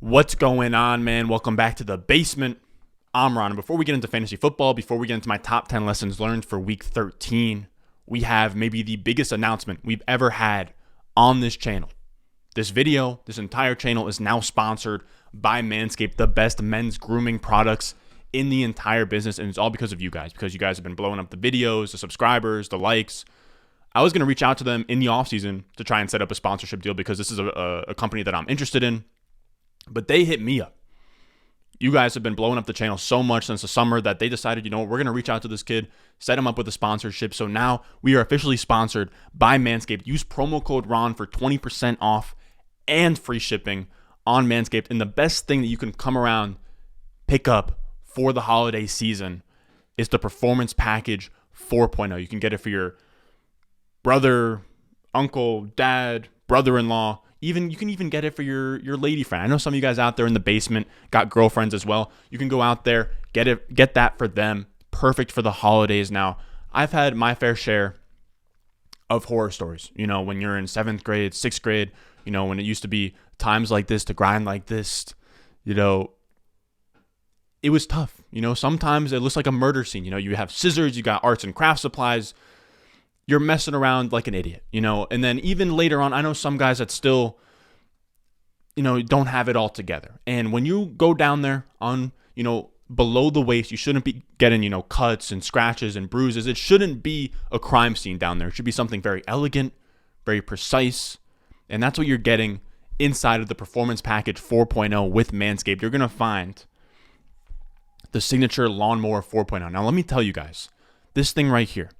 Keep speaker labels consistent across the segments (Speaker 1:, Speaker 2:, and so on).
Speaker 1: What's going on, man? Welcome back to the basement. I'm Ron. And before we get into fantasy football, before we get into my top 10 lessons learned for week 13, we have maybe the biggest announcement we've ever had on this channel. This video, this entire channel is now sponsored by Manscaped, the best men's grooming products in the entire business. And it's all because of you guys, because you guys have been blowing up the videos, the subscribers, the likes. I was going to reach out to them in the offseason to try and set up a sponsorship deal because this is a company that I'm interested in. But they hit me up. You guys have been blowing up the channel so much since the summer that they decided, we're going to reach out to this kid, set him up with a sponsorship. So now we are officially sponsored by Manscaped. Use promo code RON for 20% off and free shipping on Manscaped. And the best thing that you can come around, pick up for the holiday season is the Performance Package 4.0. You can get it for your brother, uncle, dad, brother-in-law. You can even get it for your lady friend. I know some of you guys out there in the basement got girlfriends as well. You can go out there, get that for them. Perfect for the holidays. Now, I've had my fair share of horror stories. When you're in 7th grade, 6th grade, when it used to be times like this, to grind like this, it was tough. Sometimes it looks like a murder scene. You have scissors, you got arts and crafts supplies. You're messing around like an idiot, and then even later on, I know some guys that still, don't have it all together. And when you go down there on, below the waist, you shouldn't be getting, cuts and scratches and bruises. It shouldn't be a crime scene down there. It should be something very elegant, very precise. And that's what you're getting inside of the Performance Package 4.0 with Manscaped. You're going to find the signature Lawnmower 4.0. Now, let me tell you guys, this thing right here,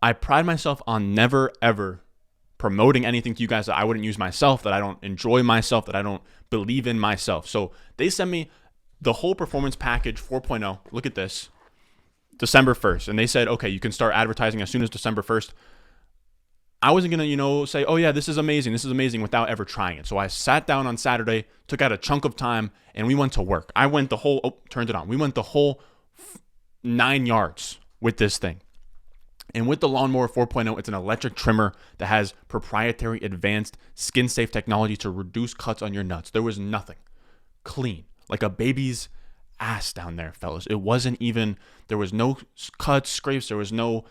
Speaker 1: I pride myself on never, ever promoting anything to you guys that I wouldn't use myself, that I don't enjoy myself, that I don't believe in myself. So they sent me the whole Performance Package 4.0. Look at this. December 1st. And they said, okay, you can start advertising as soon as December 1st. I wasn't going to, say, oh, yeah, this is amazing without ever trying it. So I sat down on Saturday, took out a chunk of time, and we went to work. We went the whole 9 yards with this thing. And with the Lawnmower 4.0, it's an electric trimmer that has proprietary advanced skin-safe technology to reduce cuts on your nuts. There was nothing. Clean. Like a baby's ass down there, fellas. There was no cuts, scrapes. There was no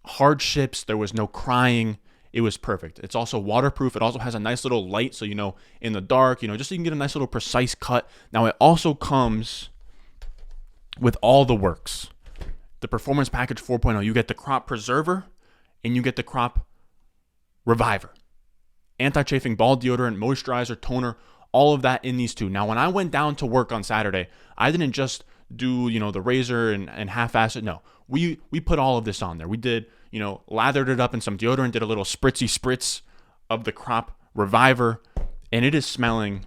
Speaker 1: hardships. There was no crying. It was perfect. It's also waterproof. It also has a nice little light. So, in the dark, just so you can get a nice little precise cut. Now, it also comes with all the works. The Performance Package 4.0, you get the Crop Preserver and you get the Crop Reviver. Anti-chafing ball deodorant, moisturizer, toner, all of that in these two. Now, when I went down to work on Saturday, I didn't just do, the razor and half-ass it. No, we put all of this on there. We did, lathered it up in some deodorant, did a little spritz of the Crop Reviver, and it is smelling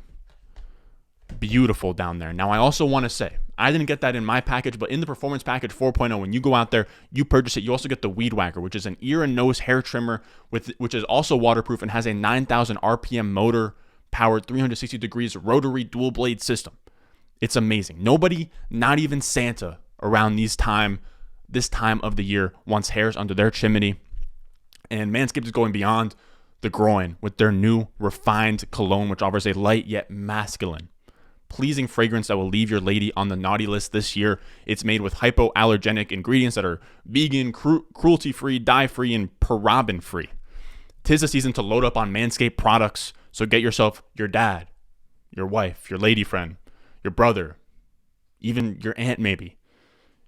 Speaker 1: beautiful down there. Now, I also want to say, I didn't get that in my package, but in the Performance Package 4.0, when you go out there, you purchase it, you also get the Weed Whacker, which is an ear and nose hair trimmer, which is also waterproof and has a 9,000 RPM motor-powered 360 degrees rotary dual-blade system. It's amazing. Nobody, not even Santa, around this time of the year, wants hairs under their chimney. And Manscaped is going beyond the groin with their new refined cologne, which offers a light yet masculine, pleasing fragrance that will leave your lady on the naughty list this year. It's made with hypoallergenic ingredients that are vegan, cruelty-free, dye-free, and paraben-free. 'Tis the season to load up on Manscaped products, so get yourself your dad, your wife, your lady friend, your brother, even your aunt maybe,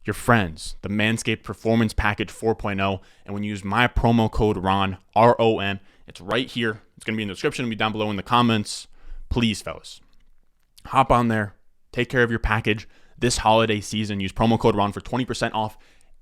Speaker 1: your friends, the Manscaped Performance Package 4.0, and when you use my promo code RON, R-O-N, it's right here. It's going to be in the description, it'll be down below in the comments. Please, fellas, hop on there, take care of your package this holiday season. Use promo code RON for 20% off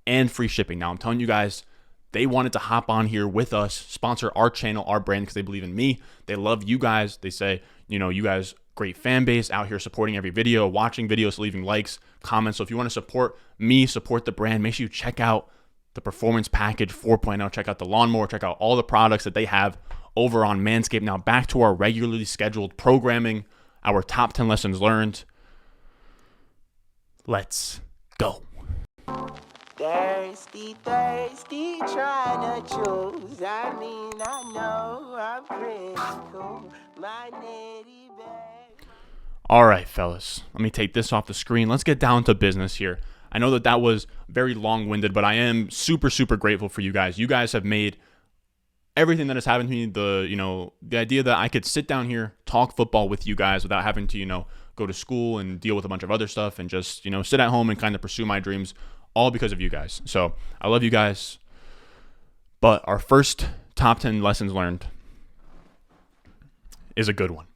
Speaker 1: and free shipping. Now, I'm telling you guys, they wanted to hop on here with us, sponsor our channel, our brand, because they believe in me. They love you guys. They say, you guys, great fan base out here supporting every video, watching videos, leaving likes, comments. So if you want to support me, support the brand, make sure you check out the Performance Package 4.0. Check out the Lawnmower. Check out all the products that they have over on Manscaped. Now, back to our regularly scheduled programming. Our top 10 lessons learned. Let's go.
Speaker 2: Thirsty, trying to choose. I know I'm pretty cool. My nitty babe.
Speaker 1: All right, fellas, let me take this off the screen. Let's get down to business here. I know that was very long-winded, but I am super, super grateful for you guys. You guys have made everything that has happened to me, the idea that I could sit down here, talk football with you guys without having to, go to school and deal with a bunch of other stuff and just, sit at home and kind of pursue my dreams, all because of you guys. So I love you guys. But our first top 10 lessons learned is a good one.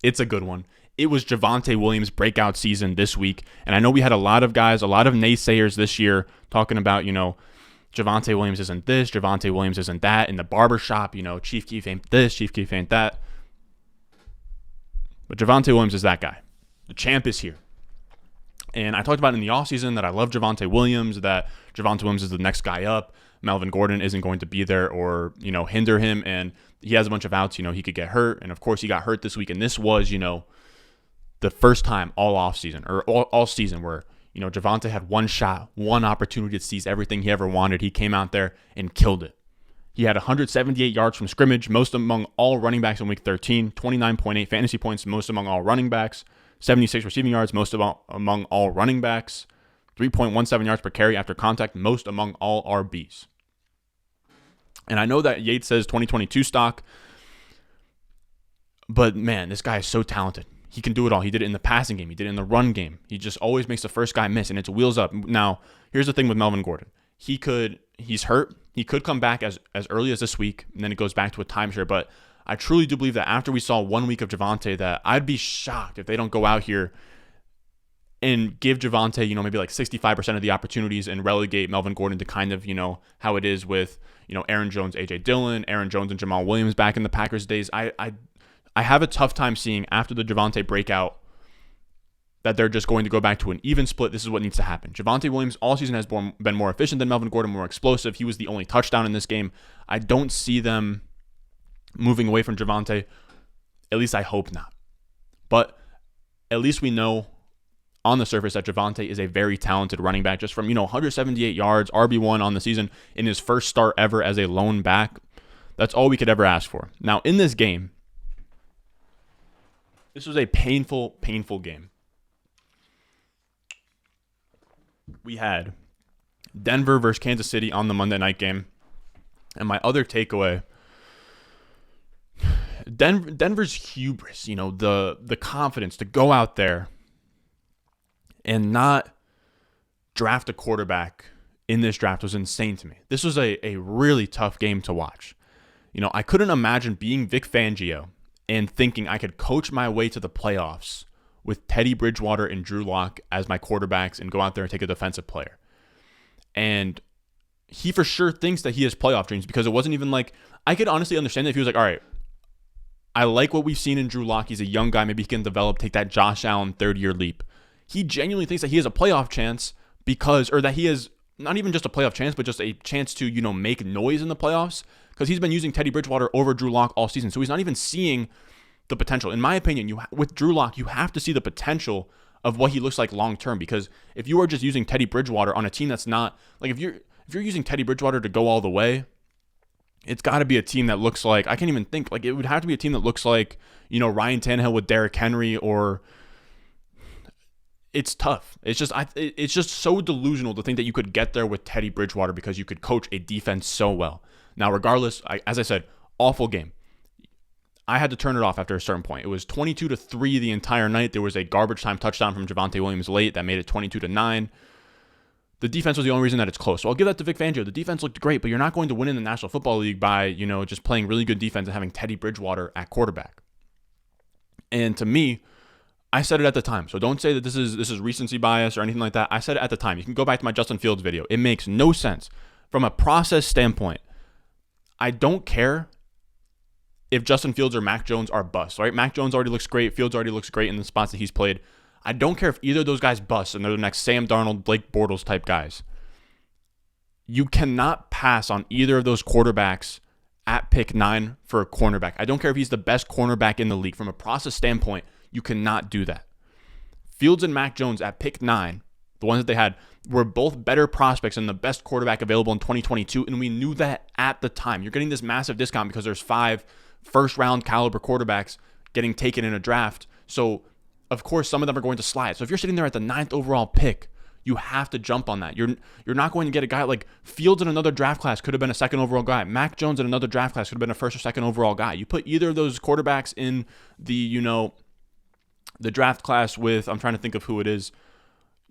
Speaker 1: It's a good one. It was Javonte Williams' breakout season this week. And I know we had a lot of guys, a lot of naysayers this year talking about, Javonte Williams isn't this, Javonte Williams isn't that. In the barbershop, Chief Keef ain't this, Chief Keef ain't that. But Javonte Williams is that guy. The champ is here. And I talked about in the offseason that I love Javonte Williams, that Javonte Williams is the next guy up. Melvin Gordon isn't going to be there or, hinder him. And he has a bunch of outs, he could get hurt. And of course he got hurt this week. And this was, the first time all offseason or all season where, Javonte had one shot, one opportunity to seize everything he ever wanted. He came out there and killed it. He had 178 yards from scrimmage, most among all running backs in week 13, 29.8 fantasy points, most among all running backs, 76 receiving yards, most among all running backs, 3.17 yards per carry after contact, most among all RBs. And I know that Yates says 2022 stock, but man, this guy is so talented. He can do it all. He did it in the passing game. He did it in the run game. He just always makes the first guy miss, and it's wheels up. Now, here's the thing with Melvin Gordon. He's hurt. He could come back as early as this week, and then it goes back to a timeshare. But I truly do believe that after we saw 1 week of Javonte, that I'd be shocked if they don't go out here and give Javonte, maybe like 65% of the opportunities and relegate Melvin Gordon to kind of, how it is with, Aaron Jones, A.J. Dillon, Aaron Jones and Jamal Williams back in the Packers days. I have a tough time seeing after the Javonte breakout that they're just going to go back to an even split. This is what needs to happen. Javonte Williams all season has been more efficient than Melvin Gordon, more explosive. He was the only touchdown in this game. I don't see them moving away from Javonte. At least I hope not. But at least we know on the surface that Javonte is a very talented running back. Just from, 178 yards, RB1 on the season in his first start ever as a lone back. That's all we could ever ask for. Now, in this game, this was a painful, painful game. We had Denver versus Kansas City on the Monday night game. And my other takeaway, Denver's hubris, the confidence to go out there and not draft a quarterback in this draft was insane to me. This was a really tough game to watch. I couldn't imagine being Vic Fangio and thinking I could coach my way to the playoffs with Teddy Bridgewater and Drew Lock as my quarterbacks and go out there and take a defensive player. And he for sure thinks that he has playoff dreams, because it wasn't even like, I could honestly understand it if he was like, all right, I like what we've seen in Drew Lock. He's a young guy. Maybe he can develop, take that Josh Allen third-year leap. He genuinely thinks that he has a playoff chance or that he has not even just a playoff chance, but just a chance to, make noise in the playoffs, because he's been using Teddy Bridgewater over Drew Lock all season. So he's not even seeing the potential. In my opinion, with Drew Lock, you have to see the potential of what he looks like long-term, because if you are just using Teddy Bridgewater on a team that's not, like if you're using Teddy Bridgewater to go all the way, it's got to be a team that looks like, I can't even think, like it would have to be a team that looks like, Ryan Tannehill with Derrick Henry, or it's tough. It's just so delusional to think that you could get there with Teddy Bridgewater because you could coach a defense so well. Now, regardless, as I said, awful game. I had to turn it off after a certain point. It was 22-3 the entire night. There was a garbage time touchdown from Javonte Williams late that made it 22-9. The defense was the only reason that it's close. So I'll give that to Vic Fangio. The defense looked great, but you're not going to win in the National Football League by, just playing really good defense and having Teddy Bridgewater at quarterback. And to me, I said it at the time. So don't say that this is recency bias or anything like that. I said it at the time. You can go back to my Justin Fields video. It makes no sense. From a process standpoint, I don't care if Justin Fields or Mac Jones are busts, right? Mac Jones already looks great. Fields already looks great in the spots that he's played. I don't care if either of those guys bust and they're the next Sam Darnold, Blake Bortles type guys. You cannot pass on either of those quarterbacks at pick 9 for a cornerback. I don't care if he's the best cornerback in the league. From a process standpoint, you cannot do that. Fields and Mac Jones at pick 9, the ones that they had, were both better prospects and the best quarterback available in 2022, and we knew that at the time. You're getting this massive discount because there's 5 first-round caliber quarterbacks getting taken in a draft. So of course, some of them are going to slide. So if you're sitting there at the 9th overall pick, you have to jump on that. You're not going to get a guy like Fields in another draft class could have been a 2nd overall guy. Mac Jones in another draft class could have been a 1st or 2nd overall guy. You put either of those quarterbacks in the, the draft class with, I'm trying to think of who it is.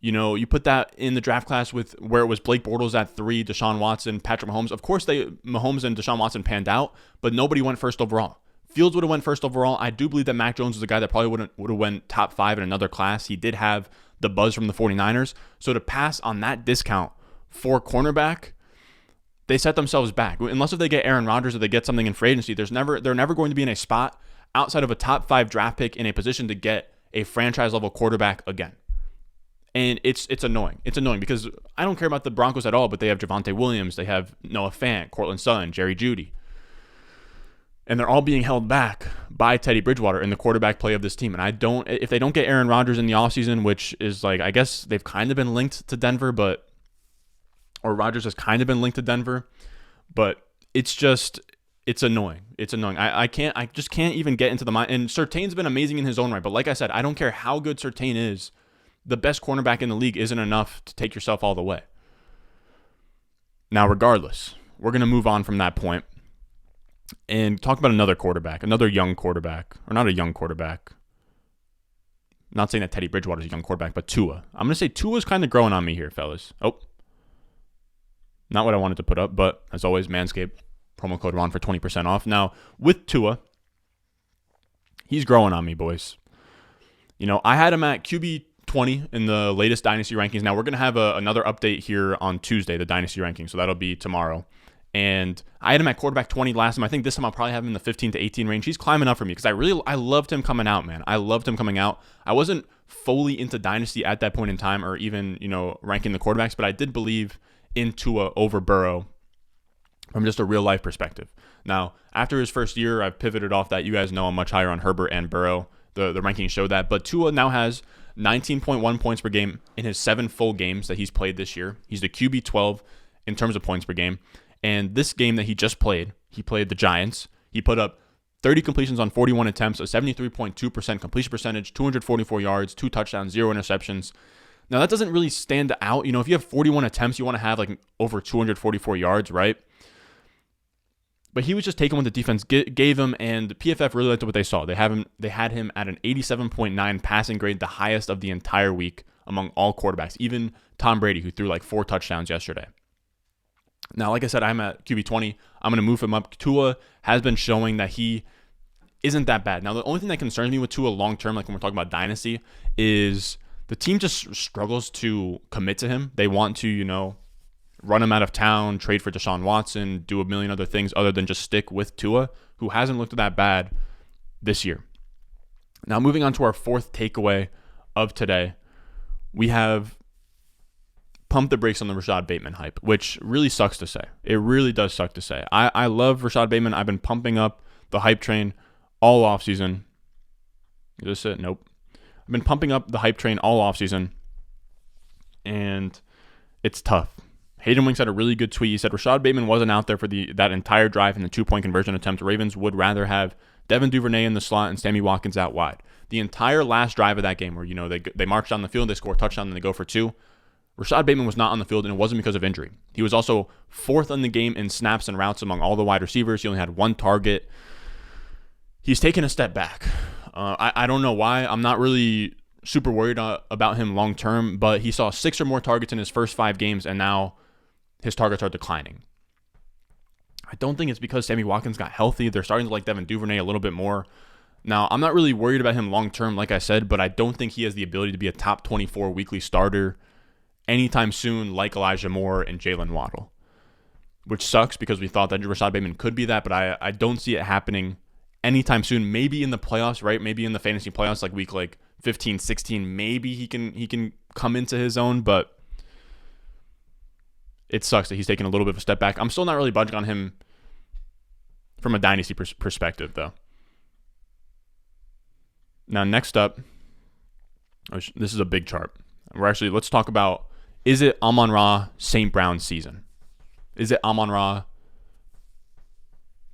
Speaker 1: You put that in the draft class with where it was Blake Bortles at 3, Deshaun Watson, Patrick Mahomes. Of course, Mahomes and Deshaun Watson panned out, but nobody went 1st overall. Fields would have went 1st overall. I do believe that Mac Jones was a guy that probably would have went top 5 in another class. He did have the buzz from the 49ers. So to pass on that discount for cornerback, they set themselves back. Unless if they get Aaron Rodgers or they get something in free agency, they're never going to be in a spot outside of a top 5 draft pick in a position to get a franchise level quarterback again. And it's annoying. It's annoying because I don't care about the Broncos at all, but they have Javonte Williams, they have Noah Fant, Cortland Sutton, Jerry Jeudy. And they're all being held back by Teddy Bridgewater in the quarterback play of this team. And if they don't get Aaron Rodgers in the offseason, which is like, I guess they've kind of been linked to Denver, or Rodgers has kind of been linked to Denver, but it's annoying. It's annoying. I just can't even get into the mind. And Surtain's been amazing in his own right. But like I said, I don't care how good Surtain is. The best cornerback in the league isn't enough to take yourself all the way. Now, regardless, we're going to move on from that point and talk about another quarterback, another young quarterback, or not a young quarterback. I'm not saying that Teddy Bridgewater is a young quarterback, but Tua. I'm going to say Tua's kind of growing on me here, fellas. Oh, not what I wanted to put up, but as always, Manscaped, promo code RON for 20% off. Now, with Tua, he's growing on me, boys. I had him at QB 20 in the latest Dynasty rankings. Now, we're going to have another update here on Tuesday, the Dynasty rankings, so that'll be tomorrow. And I had him at quarterback 20 last time. I think this time I'll probably have him in the 15 to 18 range. He's climbing up for me because I loved him coming out, man. I loved him coming out. I wasn't fully into Dynasty at that point in time or even, ranking the quarterbacks, but I did believe in Tua over Burrow from just a real life perspective. Now, after his first year, I've pivoted off that. You guys know I'm much higher on Herbert and Burrow. The rankings show that. But Tua now has 19.1 points per game in his 7 full games that he's played this year. He's the QB 12 in terms of points per game. And this game that he just played, he played the Giants. He put up 30 completions on 41 attempts, a 73.2% completion percentage, 244 yards, 2 touchdowns, 0 interceptions. Now, that doesn't really stand out. If you have 41 attempts, you want to have like over 244 yards, right? But he was just taking what the defense gave him, and PFF really liked what they saw. They had him at an 87.9 passing grade, the highest of the entire week among all quarterbacks, even Tom Brady, who threw like 4 touchdowns yesterday. Now, like I said, I'm at QB 20. I'm going to move him up. Tua has been showing that he isn't that bad. Now, the only thing that concerns me with Tua long-term, like when we're talking about Dynasty, is the team just struggles to commit to him. They want to, run him out of town, trade for Deshaun Watson, do a million other things other than just stick with Tua, who hasn't looked that bad this year. Now, moving on to our 4th takeaway of today, we have pump the brakes on the Rashod Bateman hype, which really sucks to say. It really does suck to say. I love Rashod Bateman. I've been pumping up the hype train all offseason. Is this it? Nope. I've been pumping up the hype train all offseason, and it's tough. Hayden Winks had a really good tweet. He said Rashod Bateman wasn't out there for that entire drive in the 2-point conversion attempt. Ravens would rather have Devin Duvernay in the slot and Sammy Watkins out wide. The entire last drive of that game where, they march down the field, they score a touchdown, and they go for 2. Rashod Bateman was not on the field, and it wasn't because of injury. He was also 4th in the game in snaps and routes among all the wide receivers. He only had 1 target. He's taken a step back. I don't know why. I'm not really super worried about him long term, but he saw 6 or more targets in his first 5 games, and now his targets are declining. I don't think it's because Sammy Watkins got healthy. They're starting to like Devin Duvernay a little bit more. Now, I'm not really worried about him long term, like I said, but I don't think he has the ability to be a top 24 weekly starter anytime soon, like Elijah Moore and Jalen Waddle, which sucks because we thought that Rashod Bateman could be that, but I don't see it happening anytime soon. Maybe in the playoffs, right? Maybe in the fantasy playoffs, like week 15, 16, maybe he can come into his own, but it sucks that he's taking a little bit of a step back. I'm still not really budging on him from a dynasty perspective, though. Now, next up, this is a big chart. Let's talk about, is it Amon-Ra St. Brown season? Is it Amon-Ra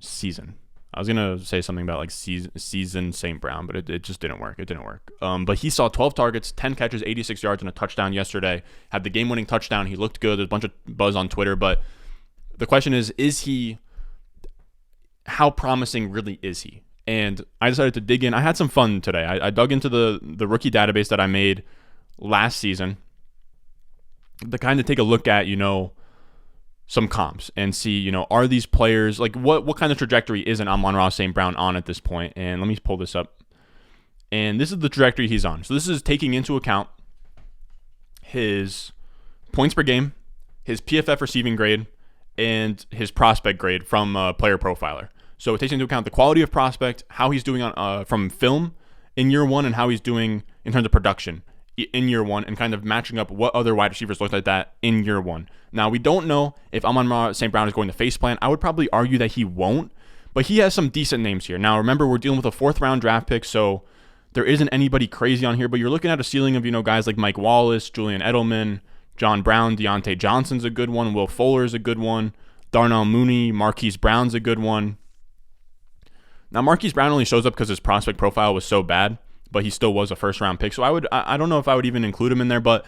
Speaker 1: season? I was gonna say something about like season St. Brown, but it just didn't work. It didn't work. But he saw 12 targets, 10 catches, 86 yards, and a touchdown yesterday. Had the game-winning touchdown. He looked good. There's a bunch of buzz on Twitter, but the question is he? How promising really is he? And I decided to dig in. I had some fun today. I dug into the rookie database that I made last season to kind of take a look at, some comps and see, are these players, like what kind of trajectory is an Amon-Ra St. Brown on at this point? And let me pull this up. And this is the trajectory he's on. So this is taking into account his points per game, his PFF receiving grade, and his prospect grade from Player Profiler. So it takes into account the quality of prospect, how he's doing on from film in year one, and how he's doing in terms of production in year one, and kind of matching up what other wide receivers look like that in year one. Now, we don't know if Amon-Ra St. Brown is going to face plant. I would probably argue that he won't, but he has some decent names here. Now, remember, we're dealing with a 4th-round draft pick, so there isn't anybody crazy on here, but you're looking at a ceiling of, guys like Mike Wallace, Julian Edelman, John Brown, Deontay Johnson's a good one, Will Fuller's a good one, Darnell Mooney, Marquise Brown's a good one. Now, Marquise Brown only shows up because his prospect profile was so bad, but he still was a 1st-round pick. So I don't know if I would even include him in there, but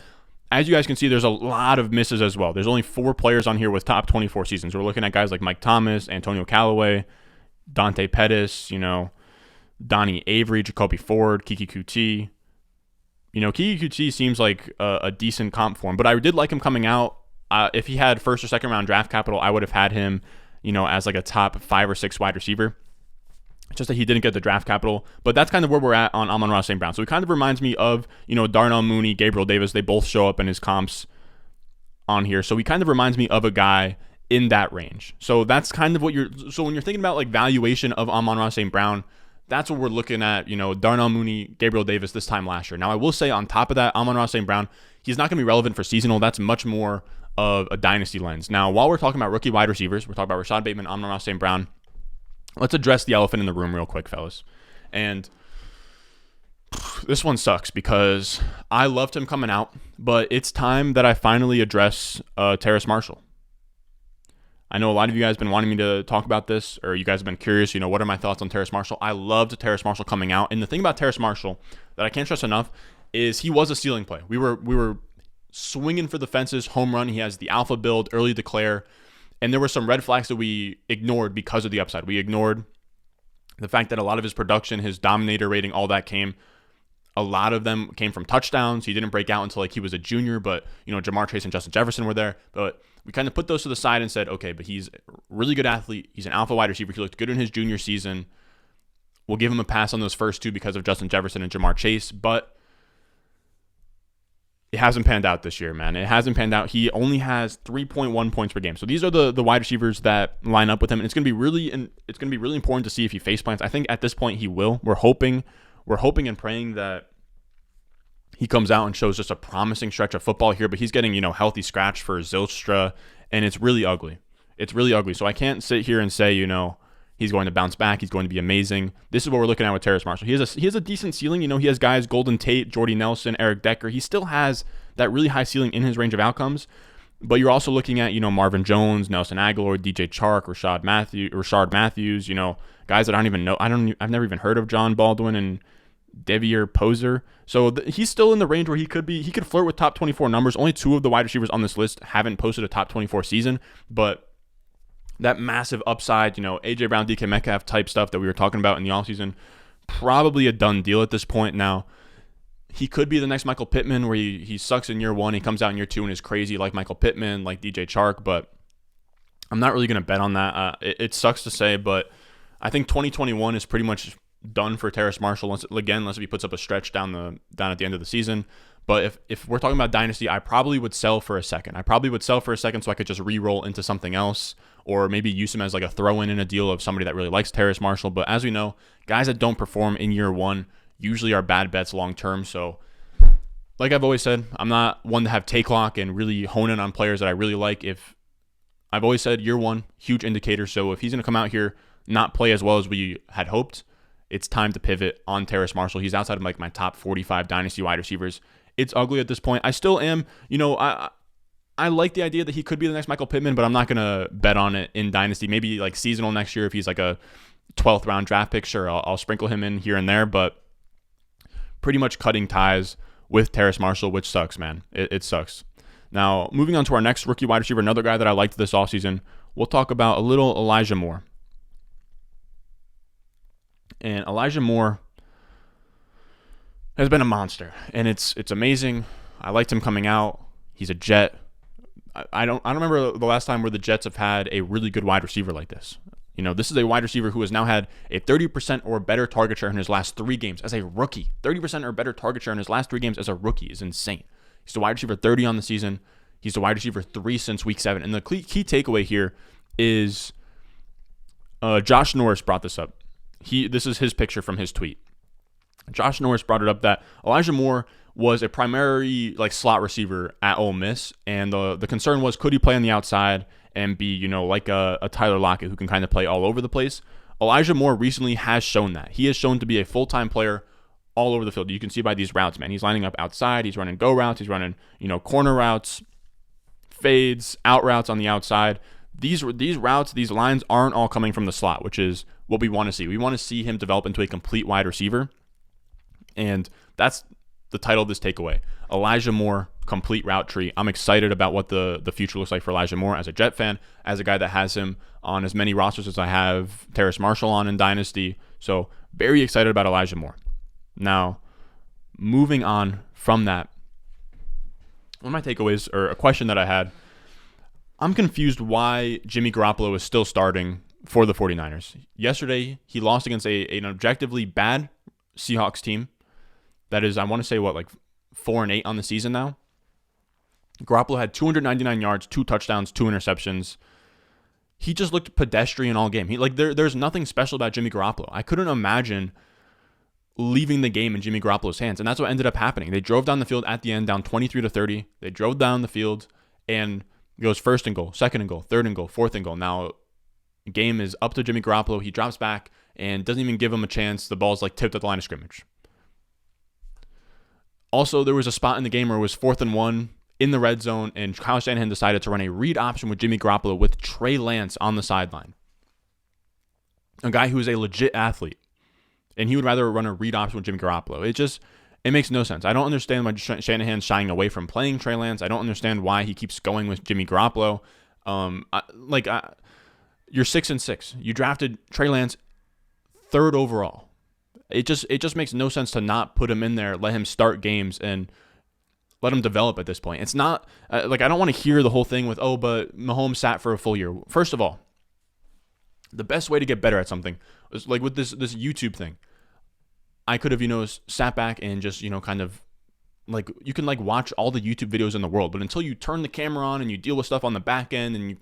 Speaker 1: as you guys can see, there's a lot of misses as well. There's only 4 players on here with top 24 seasons. We're looking at guys like Mike Thomas, Antonio Callaway, Dante Pettis, Donnie Avery, Jacoby Ford, Kiki Kuti. Kiki Kuti seems like a decent comp for him, but I did like him coming out. If he had 1st or 2nd-round draft capital, I would have had him, as like a top 5 or 6 wide receiver. Just that he didn't get the draft capital, but that's kind of where we're at on Amon-Ra St. Brown. So it kind of reminds me of, Darnell Mooney, Gabriel Davis. They both show up in his comps on here. So he kind of reminds me of a guy in that range. So that's kind of what so when you're thinking about like valuation of Amon-Ra St. Brown, that's what we're looking at, Darnell Mooney, Gabriel Davis this time last year. Now, I will say on top of that, Amon-Ra St. Brown, he's not going to be relevant for seasonal. That's much more of a dynasty lens. Now, while we're talking about rookie wide receivers, we're talking about Rashod Bateman, Amon-Ra St. Brown. Let's address the elephant in the room real quick, fellas. And this one sucks because I loved him coming out, but it's time that I finally address Terrace Marshall. I know a lot of you guys have been wanting me to talk about this, or you guys have been curious, what are my thoughts on Terrace Marshall? I loved Terrace Marshall coming out. And the thing about Terrace Marshall that I can't stress enough is he was a ceiling play. We were swinging for the fences, home run. He has the alpha build, early declare. And there were some red flags that we ignored because of the upside. We ignored the fact that a lot of his production, his dominator rating, all that a lot of them came from touchdowns. He didn't break out until like he was a junior, but Jamar Chase and Justin Jefferson were there. But we kind of put those to the side and said, okay, but he's a really good athlete. He's an alpha wide receiver. He looked good in his junior season. We'll give him a pass on those first 2 because of Justin Jefferson and Jamar Chase, but it hasn't panned out this year, man. It hasn't panned out. He only has 3.1 points per game. So these are the wide receivers that line up with him, and it's going to be really important to see if he face plants. I think at this point he will. We're hoping and praying that he comes out and shows just a promising stretch of football here, but he's getting, healthy scratch for Zylstra, and it's really ugly. It's really ugly. So I can't sit here and say, he's going to bounce back. He's going to be amazing. This is what we're looking at with Terrace Marshall. He has a decent ceiling. He has guys, Golden Tate, Jordy Nelson, Eric Decker. He still has that really high ceiling in his range of outcomes. But you're also looking at, Marvin Jones, Nelson Aguilar, DJ Chark, Rashard Matthews, guys that I don't even know. I've never even heard of John Baldwin and Devier Poser. So he's still in the range where he could flirt with top 24 numbers. Only 2 of the wide receivers on this list haven't posted a top 24 season, but that massive upside, AJ Brown, DK Metcalf type stuff that we were talking about in the offseason, probably a done deal at this point. Now, he could be the next Michael Pittman where he sucks in year 1, he comes out in year 2 and is crazy like Michael Pittman, like DJ Chark, but I'm not really going to bet on that. It sucks to say, but I think 2021 is pretty much done for Terrace Marshall, unless he puts up a stretch down at the end of the season. But if we're talking about dynasty, I probably would sell for a second. So I could just re-roll into something else, or maybe use him as like a throw-in in a deal of somebody that really likes Terrace Marshall. But as we know, guys that don't perform in year 1 usually are bad bets long-term. So like I've always said, I'm not one to have take lock and really hone in on players that I really like. If I've always said year 1, huge indicator. So if he's going to come out here, not play as well as we had hoped, it's time to pivot on Terrace Marshall. He's outside of like my top 45 dynasty wide receivers. It's ugly at this point. I still am, I like the idea that he could be the next Michael Pittman, but I'm not going to bet on it in dynasty. Maybe like seasonal next year if he's like a 12th round draft pick. Sure, I'll sprinkle him in here and there, but pretty much cutting ties with Terrace Marshall, which sucks, man. It sucks. Now, moving on to our next rookie wide receiver, another guy that I liked this offseason, we'll talk about a little Elijah Moore. And Elijah Moore has been a monster, and it's amazing. I liked him coming out. He's a Jet. I don't remember the last time where the Jets have had a really good wide receiver like this. You know, this is a wide receiver who has now had a 30% or better target share in his last 3 games as a rookie. 30% or better target share in his last 3 games as a rookie is insane. He's the wide receiver 30 on the season. He's the wide receiver 3 since week 7. And the key takeaway here is Josh Norris brought this up. This is his picture from his tweet. Josh Norris brought it up that Elijah Moore was a primary slot receiver at Ole Miss, and the concern was, could he play on the outside and be, like a Tyler Lockett who can kind of play all over the place? Elijah Moore recently has shown that. He has shown to be a full-time player all over the field. You can see by these routes, man. He's lining up outside. He's running go routes. He's running, corner routes, fades, out routes on the outside. These routes, these lines aren't all coming from the slot, which is what we want to see. We want to see him develop into a complete wide receiver, and that's the title of this takeaway. Elijah Moore, complete route tree. I'm excited about what the future looks like for Elijah Moore as a Jet fan, as a guy that has him on as many rosters as I have Terrace Marshall on in Dynasty. So very excited about Elijah Moore. Now, moving on from that, one of my takeaways, or a question that I had, I'm confused why Jimmy Garoppolo is still starting for the 49ers. Yesterday, he lost against an objectively bad Seahawks team. That is, I want to say, 4-8 on the season now. Garoppolo had 299 yards, 2 touchdowns, 2 interceptions. He just looked pedestrian all game. There's nothing special about Jimmy Garoppolo. I couldn't imagine leaving the game in Jimmy Garoppolo's hands, and that's what ended up happening. They drove down the field at the end, down 23-30. They drove down the field, and it goes 1st and goal, 2nd and goal, 3rd and goal, 4th and goal. Now, the game is up to Jimmy Garoppolo. He drops back and doesn't even give him a chance. The ball's tipped at the line of scrimmage. Also, there was a spot in the game where it was 4th and 1 in the red zone, and Kyle Shanahan decided to run a read option with Jimmy Garoppolo with Trey Lance on the sideline. A guy who is a legit athlete. And he would rather run a read option with Jimmy Garoppolo. It makes no sense. I don't understand why Shanahan's shying away from playing Trey Lance. I don't understand why he keeps going with Jimmy Garoppolo. You're 6-6. You drafted Trey Lance 3rd overall. It just makes no sense to not put him in there, let him start games, and let him develop at this point. It's not I don't want to hear the whole thing with, but Mahomes sat for a full year. First of all, the best way to get better at something is with this YouTube thing. I could have, sat back and just, kind of you can watch all the YouTube videos in the world, but until you turn the camera on and you deal with stuff on the back end and you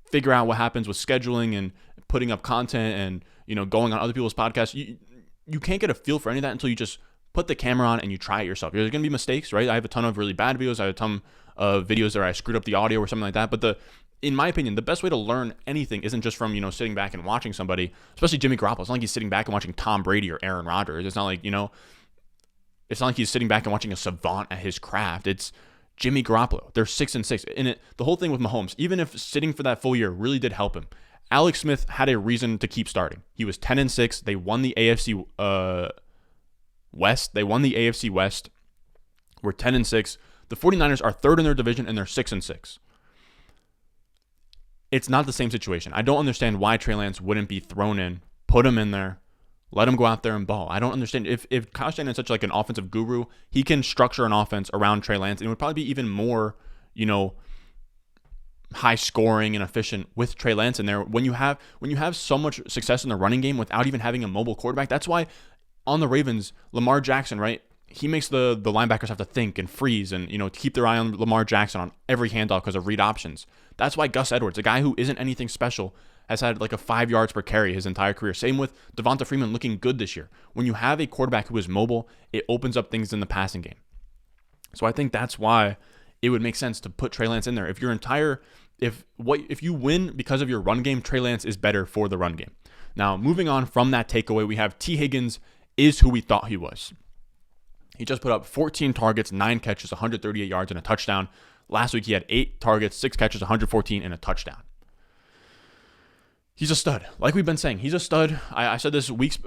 Speaker 1: figure out what happens with scheduling and putting up content and, going on other people's podcasts, you can't get a feel for any of that until you just put the camera on and you try it yourself. There's going to be mistakes, right? I have a ton of really bad videos. I have a ton of videos where I screwed up the audio or something like that. But in my opinion, the best way to learn anything isn't just from, sitting back and watching somebody, especially Jimmy Garoppolo. It's not like he's sitting back and watching Tom Brady or Aaron Rodgers. It's not like, it's not like he's sitting back and watching a savant at his craft. It's Jimmy Garoppolo. They're 6-6. And the whole thing with Mahomes, even if sitting for that full year really did help him, Alex Smith had a reason to keep starting. He was 10-6. They won the AFC West. They won the AFC West. We're 10-6. The 49ers are 3rd in their division, and they're 6-6. It's not the same situation. I don't understand why Trey Lance wouldn't be thrown in, put him in there, let him go out there and ball. I don't understand. If Kyle Shanahan is such an offensive guru, he can structure an offense around Trey Lance, and it would probably be even more, high scoring and efficient with Trey Lance in there. When you have so much success in the running game without even having a mobile quarterback, that's why on the Ravens, Lamar Jackson, right? He makes the linebackers have to think and freeze and, keep their eye on Lamar Jackson on every handoff because of read options. That's why Gus Edwards, a guy who isn't anything special, has had a 5 yards per carry his entire career. Same with Devonta Freeman looking good this year. When you have a quarterback who is mobile, it opens up things in the passing game. So I think that's why it would make sense to put Trey Lance in there. If you win because of your run game, Trey Lance is better for the run game. Now, moving on from that takeaway, we have T. Higgins is who we thought he was. He just put up 14 targets, 9 catches, 138 yards, and a touchdown. Last week, he had 8 targets, 6 catches, 114, and a touchdown. He's a stud. Like we've been saying, he's a stud. I said this weeks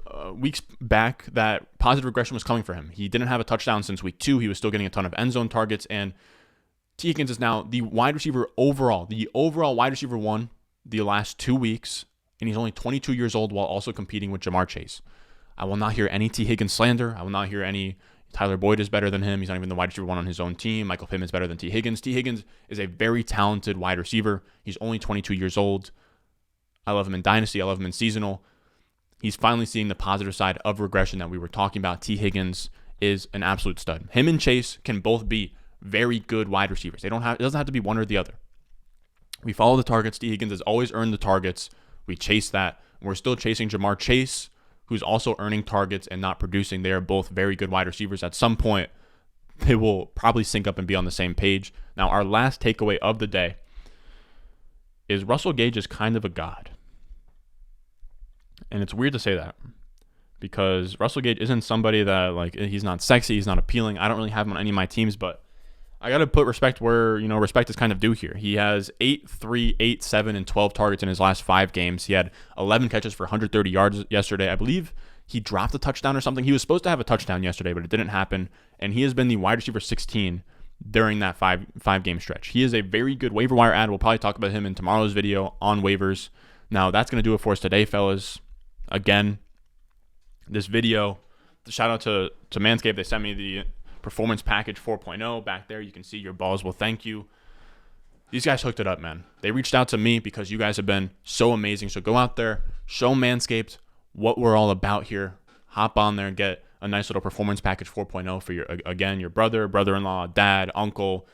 Speaker 1: back that positive regression was coming for him. He didn't have a touchdown since week 2. He was still getting a ton of end zone targets. And T. Higgins is now the wide receiver overall, wide receiver 1 the last 2 weeks. And he's only 22 years old while also competing with Jamar Chase. I will not hear any T. Higgins slander. I will not hear any Tyler Boyd is better than him. He's not even the wide receiver 1 on his own team. Michael Pittman's better than T. Higgins. T. Higgins is a very talented wide receiver. He's only 22 years old. I love him in Dynasty. I love him in Seasonal. He's finally seeing the positive side of regression that we were talking about. T. Higgins is an absolute stud. Him and Chase can both be very good wide receivers. It doesn't have to be one or the other. We follow the targets. T. Higgins has always earned the targets. We chase that. We're still chasing Jamar Chase, who's also earning targets and not producing. They are both very good wide receivers. At some point, they will probably sync up and be on the same page. Now, our last takeaway of the day is Russel Gage is kind of a god. And it's weird to say that because Russel Gage isn't somebody that, like, he's not sexy, he's not appealing. I don't really have him on any of my teams, but I got to put respect where, respect is kind of due here. He has 8, 3, 8, 7, and 12 targets in his last 5 games. He had 11 catches for 130 yards yesterday. I believe he dropped a touchdown or something. He was supposed to have a touchdown yesterday, but it didn't happen. And he has been the wide receiver 16 during that five-game stretch. He is a very good waiver wire ad. We'll probably talk about him in tomorrow's video on waivers. Now, that's going to do it for us today, fellas. Again, this video, shout out to Manscaped. They sent me the Performance Package 4.0 back there. You can see your balls will thank you. These guys hooked it up, man. They reached out to me because you guys have been so amazing. So go out there, show Manscaped what we're all about here. Hop on there and get a nice little Performance Package 4.0 for your brother, brother-in-law, dad, uncle,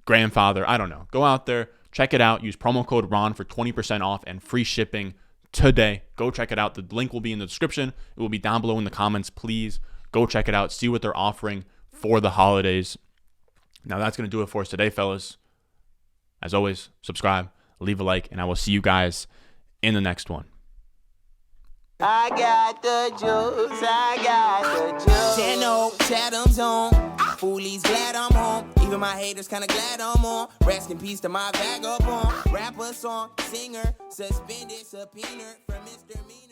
Speaker 1: grandfather. I don't know. Go out there, check it out. Use promo code RON for 20% off and free shipping today. Go check it out. The link will be in the description. It will be down below in the comments. Please go check it out. See what they're offering for the holidays. Now that's going to do it for us today, fellas. As always, subscribe, leave a like, and I will see you guys in the next one.
Speaker 2: I got the juice, I got the juice.
Speaker 3: Channel, Chatham's on. Foolies glad I'm home. Even my haters kinda glad I'm on. Rest in peace to my vagabond. Rapper, song, singer, suspended, subpoena from Mr. Me.